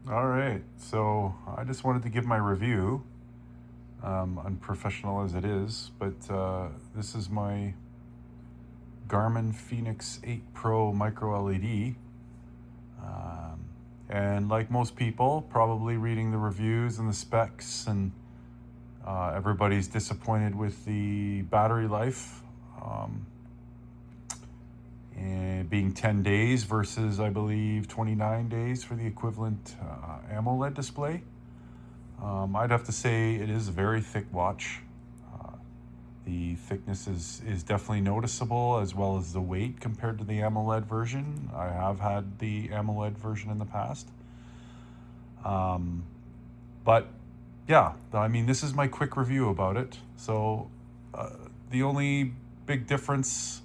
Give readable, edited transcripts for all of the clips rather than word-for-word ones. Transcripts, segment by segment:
All right, so I just wanted to give my review, unprofessional as it is, but this is my Garmin Fenix 8 Pro Micro LED. And like most people, probably reading the reviews and the specs, and everybody's disappointed with the battery life. And being 10 days versus, I believe, 29 days for the equivalent AMOLED display. I'd have to say it is a very thick watch. The thickness is definitely noticeable, as well as the weight compared to the AMOLED version. I have had the AMOLED version in the past. But yeah, I mean, this is my quick review about it. So the only big difference,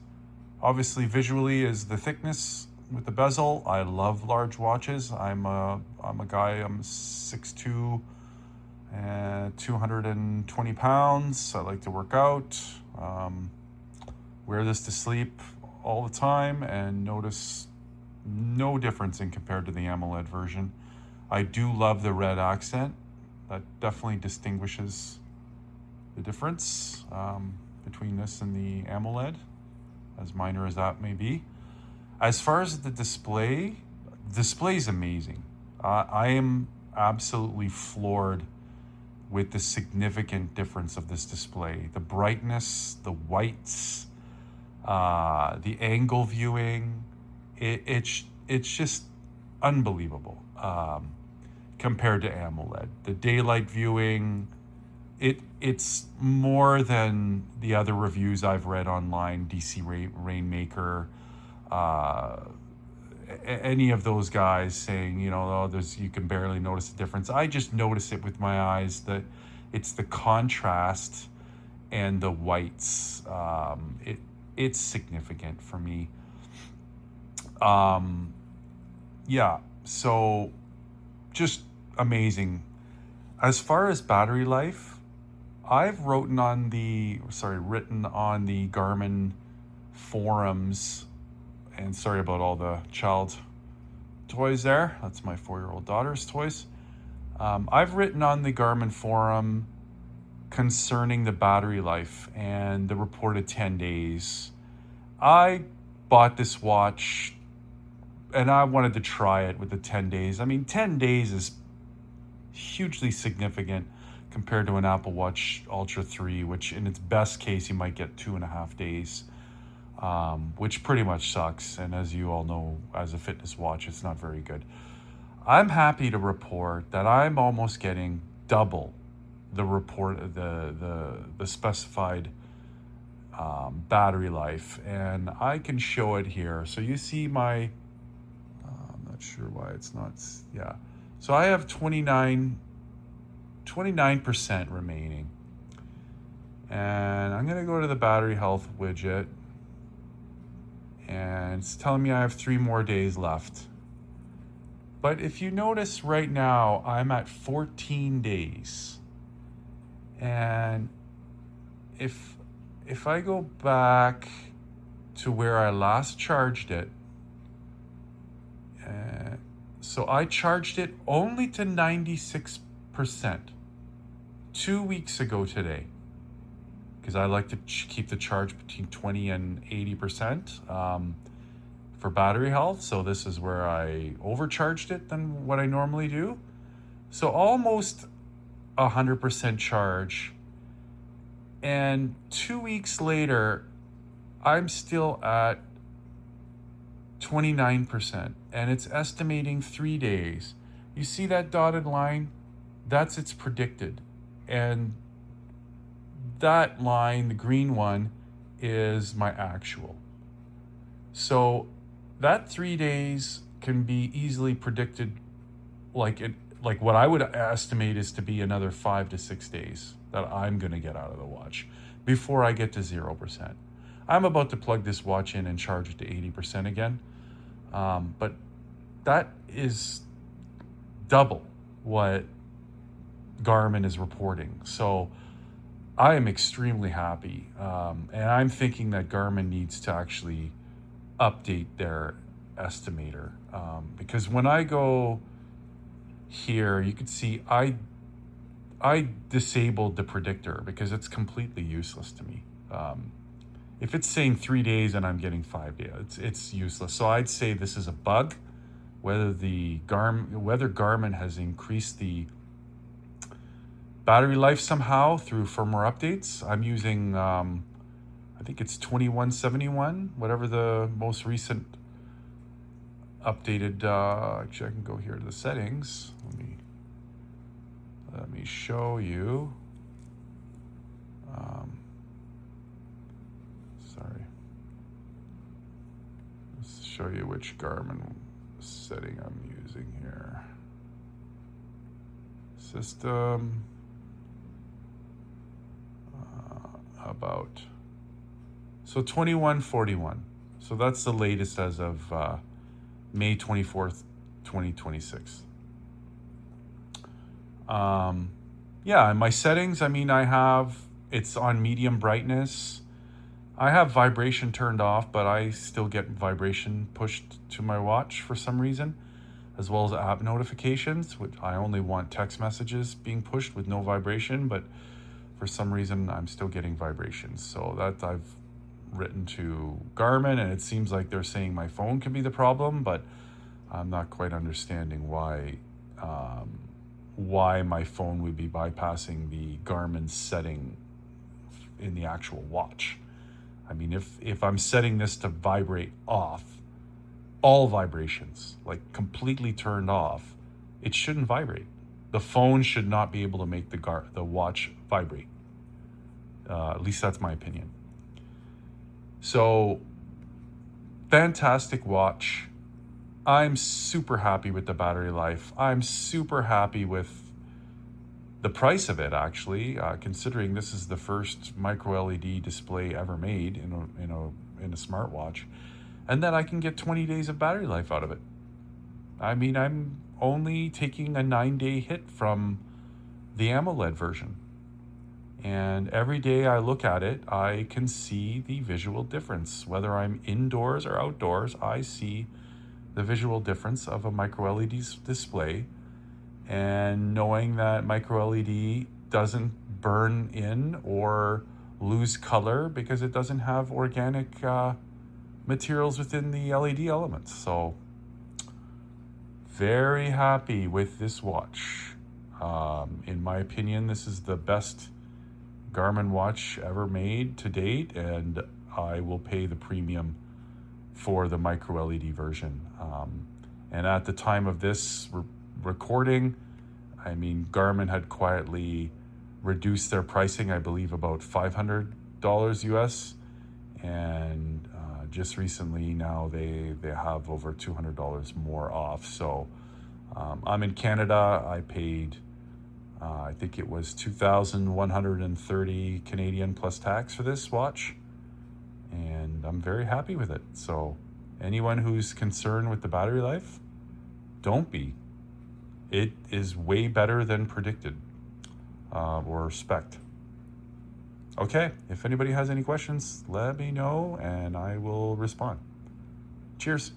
obviously visually, is the thickness with the bezel. I love large watches. I'm a guy, I'm 6'2", and 220 pounds. I like to work out. Wear this to sleep all the time and notice no difference in compared to the AMOLED version. I do love the red accent. That definitely distinguishes the difference between this and the AMOLED, as minor as that may be. As far as the display is amazing. I am absolutely floored with the significant difference of this display. The brightness, the whites, the angle viewing, it's just unbelievable compared to AMOLED. The daylight viewing, it's more than the other reviews I've read online, DC Rainmaker, any of those guys saying, oh, you can barely notice the difference. I just notice it with my eyes, that it's the contrast and the whites. It's significant for me. Yeah, so just amazing. As far as battery life, I've written on the Garmin forums, and sorry about all the child toys there. That's my 4-year-old daughter's toys. I've written on the Garmin forum concerning the battery life and the reported 10 days. I bought this watch and I wanted to try it with the 10 days. I mean, 10 days is hugely significant compared to an Apple Watch Ultra 3, which in its best case, you might get 2.5 days, which pretty much sucks. And as you all know, as a fitness watch, it's not very good. I'm happy to report that I'm almost getting double the specified battery life, and I can show it here. So you see my, I'm not sure why it's not, yeah. So I have 29% remaining. And I'm gonna go to the battery health widget, and it's telling me I have 3 more days left. But if you notice right now, I'm at 14 days. And if I go back to where I last charged it, so I charged it only to 96% 2 weeks ago today, because I like to keep the charge between 20 and 80% for battery health. So this is where I overcharged it than what I normally do. So almost 100% charge. And 2 weeks later, I'm still at 29%, and it's estimating 3 days. You see that dotted line? That's its predicted. And that line, the green one, is my actual. So that 3 days can be easily predicted, like what I would estimate is to be another 5 to 6 days that I'm going to get out of the watch before I get to 0%. I'm about to plug this watch in and charge it to 80% again. But that is double what Garmin is reporting. So I am extremely happy. And I'm thinking that Garmin needs to actually update their estimator. Because when I go here, you can see I disabled the predictor because it's completely useless to me. If it's saying 3 days and I'm getting 5 days, it's useless. So I'd say this is a bug. Whether Garmin has increased the battery life somehow through firmware updates. I'm using, I think it's 2171, whatever the most recent updated. Actually, I can go here to the settings. Let me show you. Sorry. Let's show you which Garmin setting I'm using here. System. About. So 2141. So that's the latest as of May 24th, 2026. Yeah, in my settings, I mean, it's on medium brightness. I have vibration turned off, but I still get vibration pushed to my watch for some reason, as well as app notifications, which I only want text messages being pushed with no vibration, but for some reason I'm still getting vibrations. So that I've written to Garmin, and it seems like they're saying my phone could be the problem, but I'm not quite understanding why my phone would be bypassing the Garmin setting in the actual watch. I mean, if I'm setting this to vibrate off, all vibrations, like completely turned off, it shouldn't vibrate. The phone should not be able to make the watch vibrate. At least that's my opinion. So, fantastic watch. I'm super happy with the battery life. I'm super happy with the price of it, actually, considering this is the first micro LED display ever made in a smartwatch, and that I can get 20 days of battery life out of it. I mean, I'm only taking a 9-day hit from the AMOLED version. And every day I look at it, I can see the visual difference. Whether I'm indoors or outdoors, I see the visual difference of a micro LED display. And knowing that micro LED doesn't burn in or lose color because it doesn't have organic materials within the LED elements. So very happy with this watch. In my opinion, this is the best Garmin watch ever made to date, and I will pay the premium for the micro LED version. And at the time of this recording, I mean, Garmin had quietly reduced their pricing, I believe about $500 US, and just recently now they have over $200 more off. So I'm in Canada. I paid I think it was 2,130 Canadian plus tax for this watch, and I'm very happy with it. So anyone who's concerned with the battery life, don't be. It is way better than predicted or spec'd. Okay, if anybody has any questions, let me know and I will respond. Cheers.